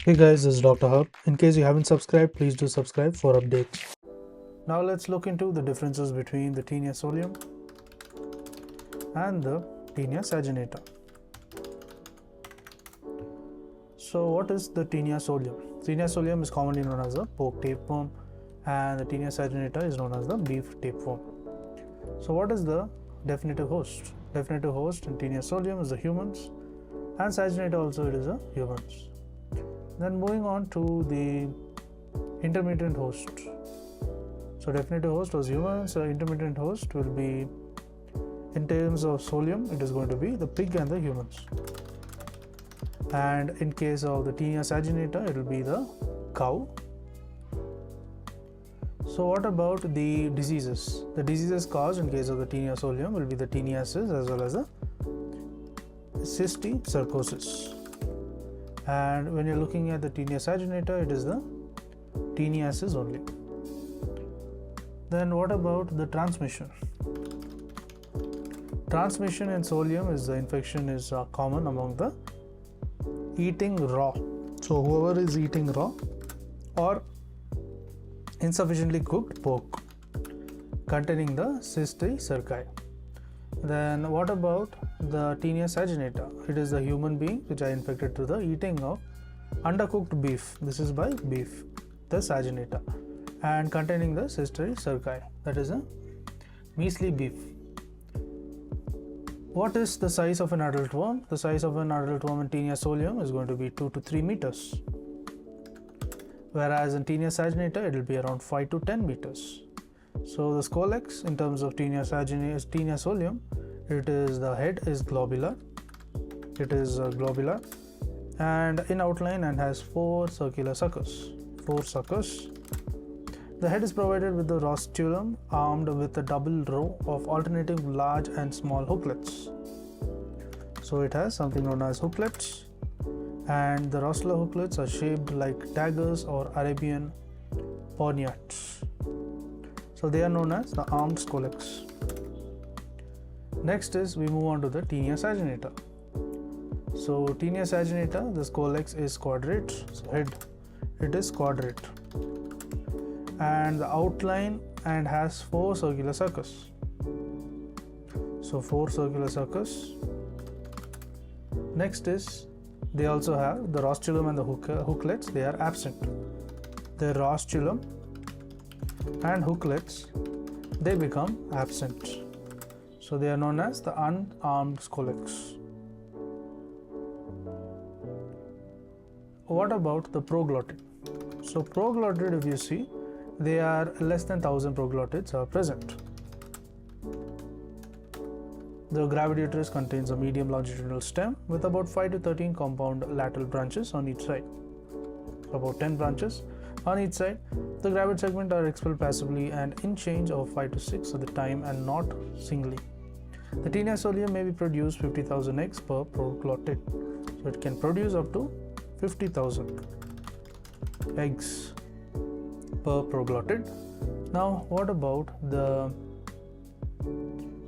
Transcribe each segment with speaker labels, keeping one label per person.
Speaker 1: Hey guys, this is Dr. Hub. In case you haven't subscribed, please do subscribe for updates. Now let's look into the differences between the Taenia solium and the Taenia saginata. So what is the Taenia solium? Taenia solium is commonly known as the pork tapeworm and the Taenia saginata is known as the beef tapeworm. So what is the definitive host? Definitive host in Taenia solium is the humans and saginata also it is the humans. Then moving on to the intermediate host. So definitive host was humans, so intermediate host will be, in terms of solium, it is going to be the pig and the humans. And in case of the Taenia saginata, it will be the cow. So what about the diseases? The diseases caused in case of the Taenia solium will be the teniasis as well as the cysticercosis. And when you're looking at the Taenia saginata, it is the teniasis only. Then what about the transmission? Transmission in solium is the infection is common among the eating raw. So whoever is eating raw or insufficiently cooked pork containing the cysticerci. Then what about the Taenia saginata? It is the human being which are infected through the eating of undercooked beef. This is by beef, the saginata, and containing the cysticerci. That is a measly beef. What is the size of an adult worm? The size of an adult worm in Taenia solium is going to be 2 to 3 meters. Whereas in Taenia saginata, it will be around 5 to 10 meters. So the scolex in terms of Taenia solium, it is the head is globular. It is globular and in outline and has 4 circular suckers. 4 suckers. The head is provided with the rostulum armed with a double row of alternating large and small hooklets. So it has something known as hooklets, and the rostular hooklets are shaped like daggers or Arabian poniards. So they are known as the armed scolex. Next is we move on to the Taenia saginata. So Taenia saginata, the scolex is quadrate, so head it is quadrate, and the outline and has 4 circular suckers. So 4 circular suckers. Next is they also have the rostulum and the hooklets, they are absent. The rostulum and hooklets, they become absent. So they are known as the unarmed scolex. What about the proglotid? So proglotid, if you see, they are less than 1000 proglottids are present. The gravidatus contains a medium longitudinal stem with about 5 to 13 compound lateral branches on each side. About 10 branches on each side. The gravid segment are expelled passively and in change of 5 to 6 at the time and not singly. The Taenia solium may be produced 50,000 eggs per proglottid. So it can produce up to 50,000 eggs per proglottid. Now what about the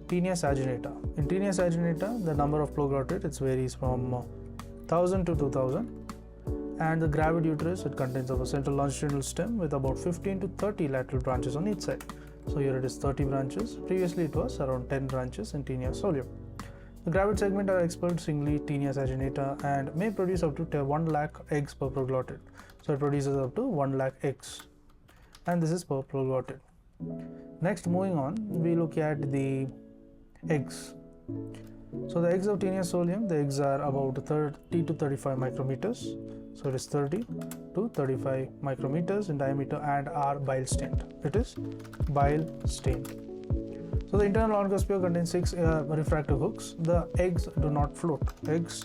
Speaker 1: Taenia saginata? In Taenia saginata, the number of proglottids it varies from 1000 to 2000, and the gravid uterus it contains of a central longitudinal stem with about 15 to 30 lateral branches on each side. So here it is 30 branches. Previously it was around 10 branches in Taenia solium. The gravid segment are expelled singly Taenia saginata and may produce up to 1 lakh eggs per proglottid. So it produces up to 1 lakh eggs, and this is per proglottid. Next, moving on, we look at the eggs. So the eggs of Taenia solium, the eggs are about 30 to 35 micrometers. So it is 30 to 35 micrometers in diameter and are bile stained. It is bile stained. So the internal orgosphere contains 6 refractive hooks. The eggs do not float. Eggs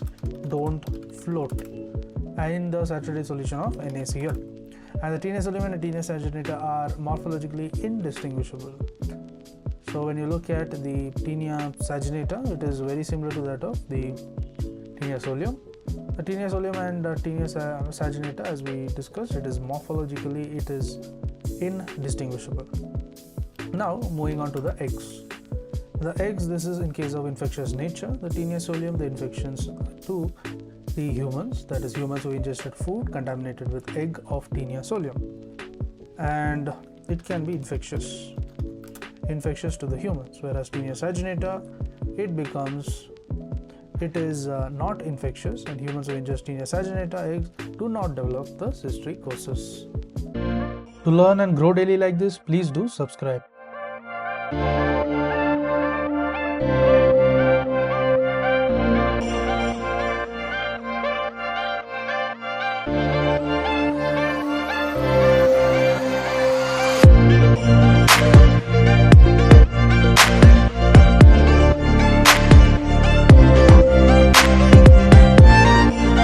Speaker 1: don't float in the saturated solution of NaCl. And the Taenia solium and the Taenia saginata are morphologically indistinguishable. So when you look at the Taenia saginata, it is very similar to that of the Taenia solium. The Taenia solium and Taenia saginata, as we discussed, it is morphologically it is indistinguishable. Now moving on to the eggs. The eggs, this is in case of infectious nature. The Taenia solium, the infections to the humans, that is humans who ingested food contaminated with egg of Taenia solium, and it can be infectious to the humans, whereas T Saginata, it is not infectious, and humans who ingest T Saginata eggs do not develop the cysticercosis. To learn and grow daily like this, please do subscribe.